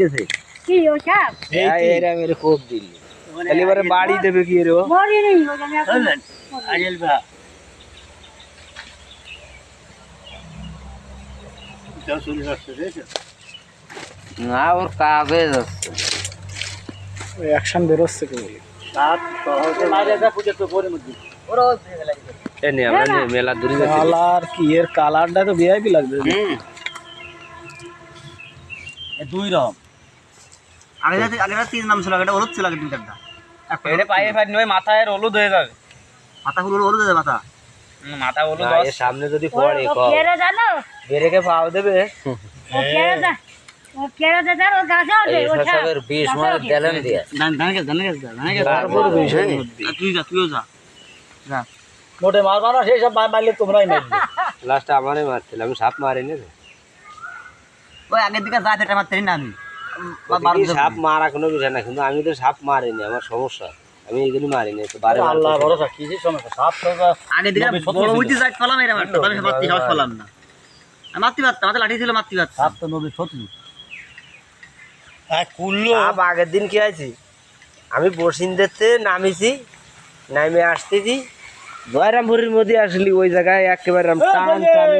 গেছে কি ও সাপ এরা মেরে কোপ দিল খালি এবারে বাড়ি দেবে কি রে মরি নেই ও জানি এখন আজেল বা যাও চলে আসছে দেখছো না ওর কাবে যাচ্ছে ওই অ্যাকশন বেরোচ্ছে কি বলি সাপ সহজে মারে যা পুজো তো পরে মধ্যে ওরা ফেলে লাগবে এ নে আমরা নে মেলা দূরে যাচ্ছি কালার কি এর কালারটা তো ভিআইপি লাগবে এ দুই রকম আগে তিন নাম ছিল এটা হলুদ ছিল আগে তিন চারটা এটা পায়ে ফাট নয় মাথায় হলুদ হয়ে যাবে মাথা হলুদ হলুদ হয়ে মাথা মাথা হলুদ এর সামনে যদি পড়ে ও কও কেরে জানো বেরেকে পাও দেবে ও কেরে যা ও কেরে যা জানো গাছে ওঠে ও সাপ সবের 20 মানে দেলেন দিয়া তারপর বিষয় তুইও যা যা মোটে মারবা না সেই সব মারলে তোমরাই মারবে লাস্ট আমারে মারছিল আমি সাপ মারিনি রে ওই আগের দিকে রাত এটা মারতে না আমি ওদিকে সাপ মারা কোনো বিষয় না কিন্তু আমি তো সাপ মারিনি আমার সমস্যা আমি এইগুলি মারিনি তো বারে আল্লাহ ভরসা কি সমস্যা সাপ তো আগে দিকে বড় উইটি যাই ফলাম এরা মারতে আমি মারতে সাহস পেলাম না আমি মারতে পারতাম আমাদের লাঠি ছিল মারতে পারতাম সাপ তো নবী শত্রু সাপ আগের দিন কি আছে আমি বসিন্দেতে নামিছি নামে আসতেছি জয়রামপুরের মধ্যে আসলি ওই জায়গায় একেবারে টান টানে